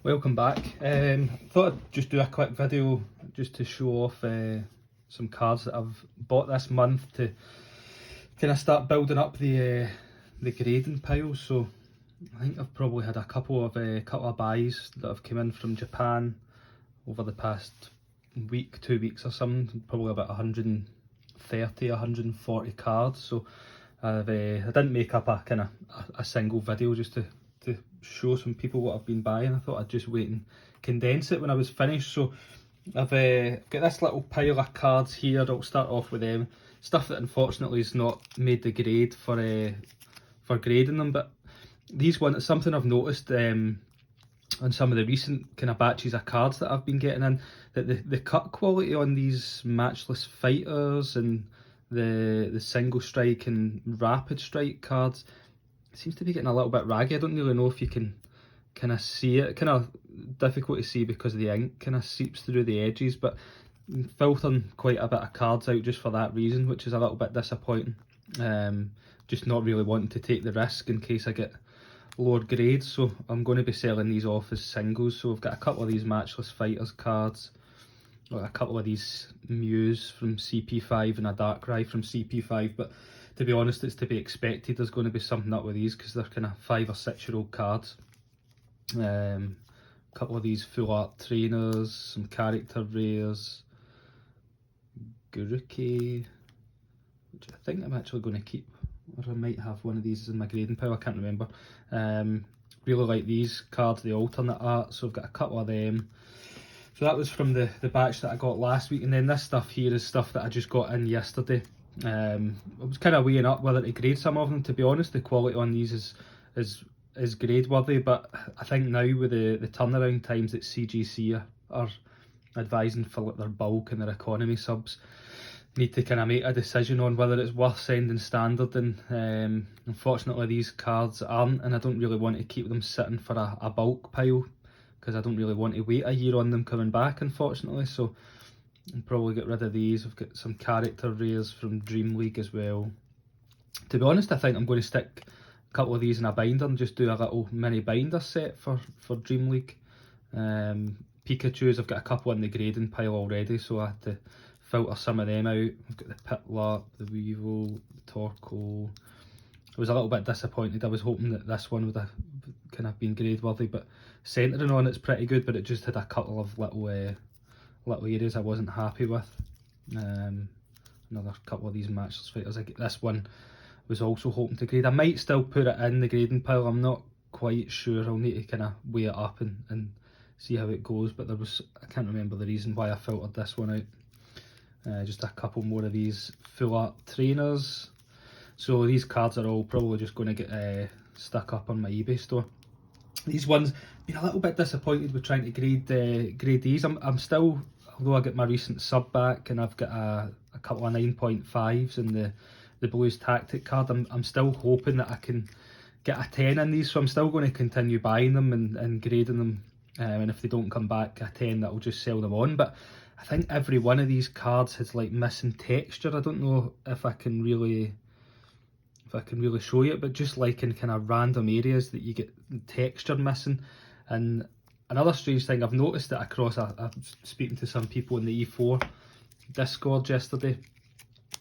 Welcome back. Thought I'd just do a quick video just to show off some cards that I've bought this month to kind of start building up the grading pile. So I think I've probably had a couple of buys that have come in from Japan over the past week, 2 weeks or something. Probably about 130, 140 cards. So I didn't make up a single video just to show some people what I've been buying. I thought I'd just wait and condense it when I was finished. So I've got this little pile of cards here. I'll start off with them. Stuff that unfortunately has not made the grade for grading them, but these ones, something I've noticed on some of the recent kind of batches of cards that I've been getting in, that the cut quality on these matchless fighters and the single strike and rapid strike cards seems to be getting a little bit raggy. I don't really know if you can kind of see it. Kind of difficult to see because the ink kind of seeps through the edges, but filtering quite a bit of cards out just for that reason, which is a little bit disappointing. Just not really wanting to take the risk in case I get lower grades, so I'm going to be selling these off as singles. So I've got a couple of these matchless fighters cards, a couple of these Mews from CP5 and a Darkrai from CP5, but to be honest, it's to be expected there's going to be something up with these because they're kind of 5 or 6 year old cards. A couple of these full art trainers, some character rares, Guruki, which I think I'm actually going to keep, or I might have one of these in my grading pile, I can't remember. Really like these cards, the alternate art, so I've got a couple of them. So that was from the batch that I got last week, and then this stuff here is stuff that I just got in yesterday. I was kind of weighing up whether to grade some of them. To be honest, the quality on these is grade worthy, but I think now with the turnaround times that CGC are advising for like their bulk and their economy subs, need to kind of make a decision on whether it's worth sending standard. And unfortunately these cards aren't, and I don't really want to keep them sitting for a bulk pile because I don't really want to wait a year on them coming back, unfortunately. So I'll probably get rid of these. I've got some character rares from Dream League as well. To be honest, I think I'm going to stick a couple of these in a binder and just do a little mini binder set for Dream League. Pikachus, I've got a couple in the grading pile already, so I had to filter some of them out. I've got the Piplup, the Weevil, the Torkoal. I was a little bit disappointed. I was hoping that this one would have kind of been grade worthy, but centering on it's pretty good, but it just had a couple of little areas I wasn't happy with. Another couple of these matchless fighters. This one was also hoping to grade. I might still put it in the grading pile. I'm not quite sure. I'll need to kind of weigh it up and see how it goes. But I can't remember the reason why I filtered this one out. Just a couple more of these full art trainers. So these cards are all probably just going to get stuck up on my eBay store. These ones, been a little bit disappointed with trying to grade these. I'm still, although I get my recent sub back and I've got a couple of 9.5s in the Blues Tactic card, I'm still hoping that I can get a 10 in these, so I'm still going to continue buying them and grading them, and if they don't come back a 10, that'll just sell them on. But I think every one of these cards has like missing texture. I don't know if I can really show you it, but just like in kind of random areas that you get texture missing. And another strange thing I've noticed that across, I was speaking to some people in the E4 Discord yesterday,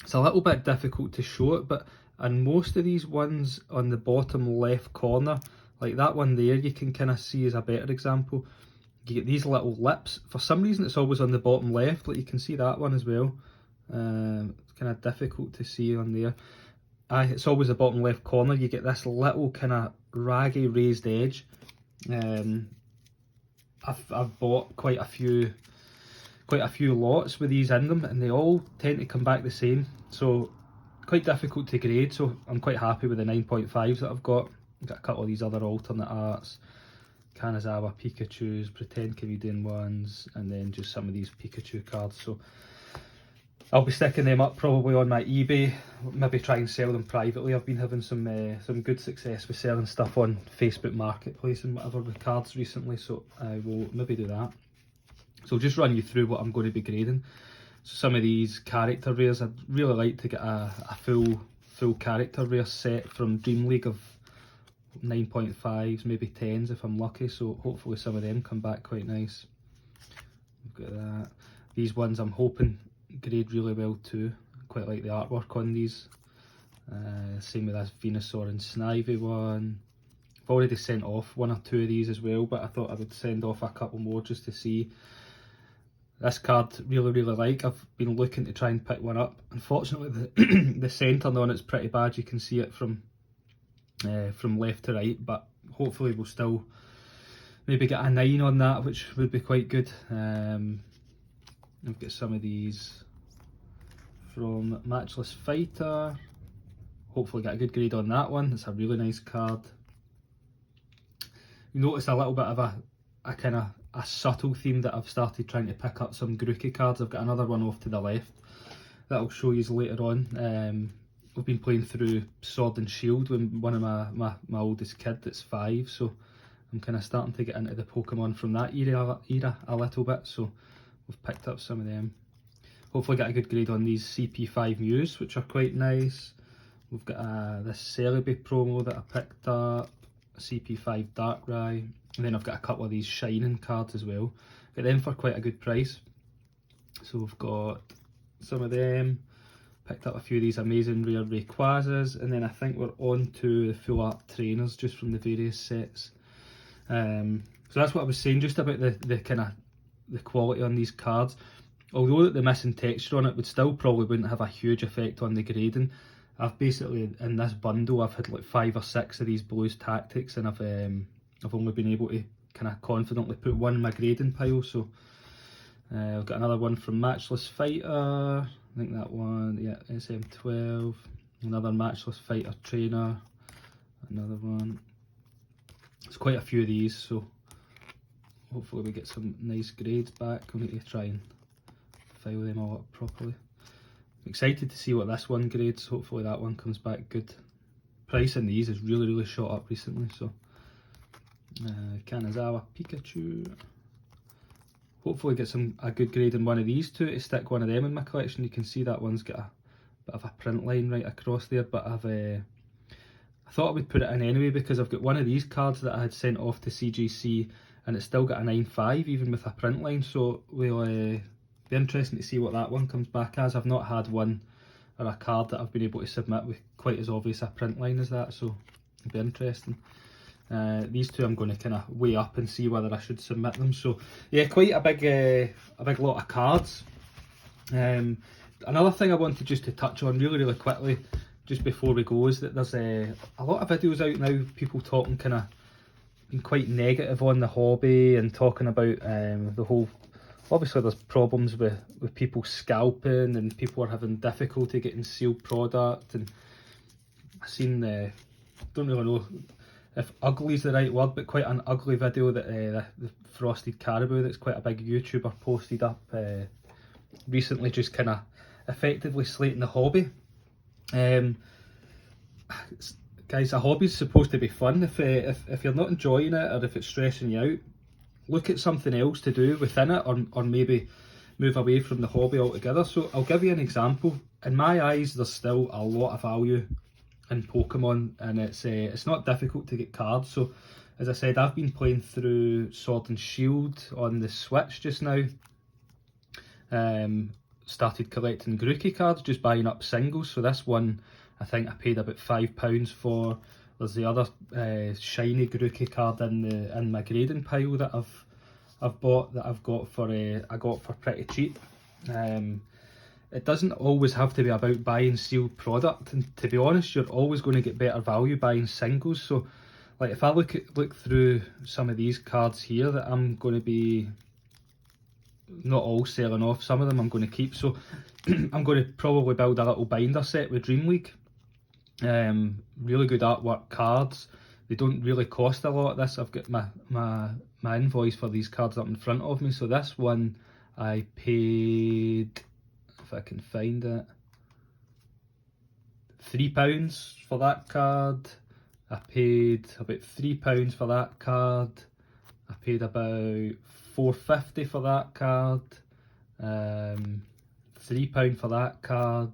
it's a little bit difficult to show it, but on most of these ones on the bottom left corner, like that one there, you can kind of see as a better example, you get these little lips. For some reason it's always on the bottom left, like you can see that one as well. It's kind of difficult to see on there. It's always the bottom left corner, you get this little kind of raggy raised edge. I've bought quite a few lots with these in them, and they all tend to come back the same, so quite difficult to grade. So I'm quite happy with the 9.5s that I've got. I've got a couple of these other alternate arts, Kanazawa Pikachus, pretend Canadian ones, and then just some of these Pikachu cards. So I'll be sticking them up probably on my eBay, maybe try and sell them privately. I've been having some good success with selling stuff on Facebook Marketplace and whatever with cards recently, so I will maybe do that. So I'll just run you through what I'm going to be grading. So some of these character rares, I'd really like to get a full character rare set from Dream League of 9.5s, maybe 10s if I'm lucky, so hopefully some of them come back quite nice. We've got that. These ones I'm hoping grade really well too. Quite like the artwork on these. Same with this Venusaur and Snivy one. I've already sent off one or two of these as well, but I thought I would send off a couple more just to see. This card really like. I've been looking to try and pick one up. Unfortunately the, the centering on it's pretty bad. You can see it from left to right, but hopefully we'll still maybe get a 9 on that, which would be quite good. We've got some of these from Matchless Fighter. Hopefully get a good grade on that one. It's a really nice card. You notice a little bit of a kind of a subtle theme that I've started trying to pick up some Grookey cards. I've got another one off to the left that I'll show you later on. We've been playing through Sword and Shield with one of my oldest kid that's 5, so I'm kind of starting to get into the Pokemon from that era a little bit, so we've picked up some of them. Hopefully get a good grade on these CP5 Mews, which are quite nice. We've got this Celebi promo that I picked up, a CP5 Darkrai, and then I've got a couple of these Shining cards as well. Got them for quite a good price. So we've got some of them, picked up a few of these amazing rare Rayquazas, and then I think we're on to the full art trainers just from the various sets. So that's what I was saying just about the kind of the quality on these cards. Although the missing texture on it would still probably wouldn't have a huge effect on the grading. I've basically, in this bundle, I've had like 5 or 6 of these Blues Tactics, and I've only been able to kind of confidently put one in my grading pile. So I've got another one from Matchless Fighter, I think that one, yeah, SM12, another Matchless Fighter trainer, another one. There's quite a few of these, so hopefully we get some nice grades back. We'll need to try and file them all up properly. I'm excited to see what this one grades. Hopefully that one comes back good. Price in these has really shot up recently, so Kanazawa Pikachu. Hopefully get a good grade in one of these two to stick one of them in my collection. You can see that one's got a bit of a print line right across there, but I thought I would put it in anyway because I've got one of these cards that I had sent off to CGC and it's still got a 9.5 even with a print line, so we'll be interesting to see what that one comes back as. I've not had one or a card that I've been able to submit with quite as obvious a print line as that, so it'll be interesting. These two I'm going to kind of weigh up and see whether I should submit them. So yeah, quite a big lot of cards. Another thing I wanted just to touch on really quickly just before we go is that there's a lot of videos out now, people talking kind of being quite negative on the hobby and talking about the whole, obviously there's problems with people scalping and people are having difficulty getting sealed product, and I've seen don't really know if ugly is the right word, but quite an ugly video that the Frosted Caribou, that's quite a big YouTuber, posted up recently, just kind of effectively slating the hobby. Guys, a hobby's supposed to be fun. If you're not enjoying it or if it's stressing you out, look at something else to do within it, or maybe move away from the hobby altogether. So I'll give you an example. In my eyes, there's still a lot of value in Pokemon, and it's not difficult to get cards. So as I said, I've been playing through Sword and Shield on the Switch just now. Started collecting Grookey cards, just buying up singles. So this one I think I paid about £5 for. There's the other shiny Grookey card in my grading pile that I've bought, that I've got for I got for pretty cheap. It doesn't always have to be about buying sealed product, and to be honest, you're always going to get better value buying singles. So like if I look through some of these cards here that I'm going to be not all selling off, some of them I'm going to keep. So I'm going to probably build a little binder set with Dream League. Really good artwork cards. They don't really cost a lot. This, I've got my invoice for these cards up in front of me. So this one I paid, if I can find it, £3 for that card. I paid about £3 for that card. I paid about £4.50 for that card. £3 for that card.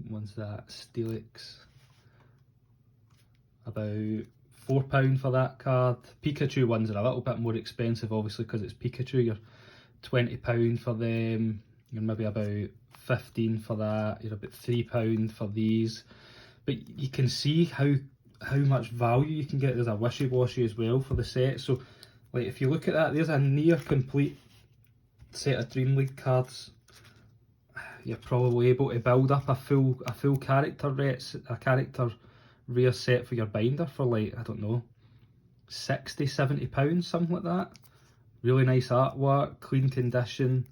What's that? Steelix. about £4 for that card. Pikachu ones are a little bit more expensive, obviously, because it's Pikachu. You're £20 for them. You're maybe about 15 for that. You're about £3 for these. But you can see how much value you can get. There's a wishy-washy as well for the set. So, like, if you look at that, there's a near complete set of Dream League cards. You're probably able to build up a full character rare set for your binder for, like, I don't know, £60-70, something like that. Really nice artwork, clean condition,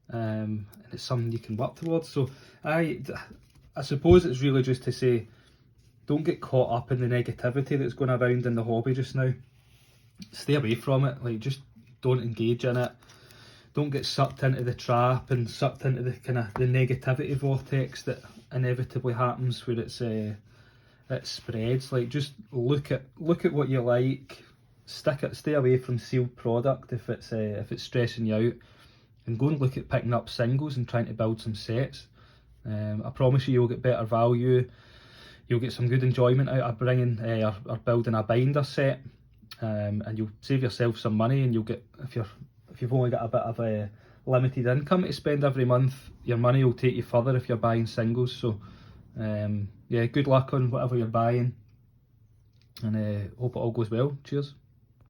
and it's something you can work towards. So I suppose it's really just to say, don't get caught up in the negativity that's going around in the hobby just now. Stay away from it. Like, just don't engage in it. Don't get sucked into the trap and sucked into the kind of the negativity vortex that inevitably happens where it spreads. Like, just look at what you like. Stay away from sealed product if it's stressing you out, and go and look at picking up singles and trying to build some sets. I promise you'll get better value. You'll get some good enjoyment out of bringing or building a binder set, and you'll save yourself some money. And you'll get, if you've only got a bit of a limited income to spend every month, your money will take you further if you're buying singles. So yeah, good luck on whatever you're buying, and hope it all goes well. Cheers.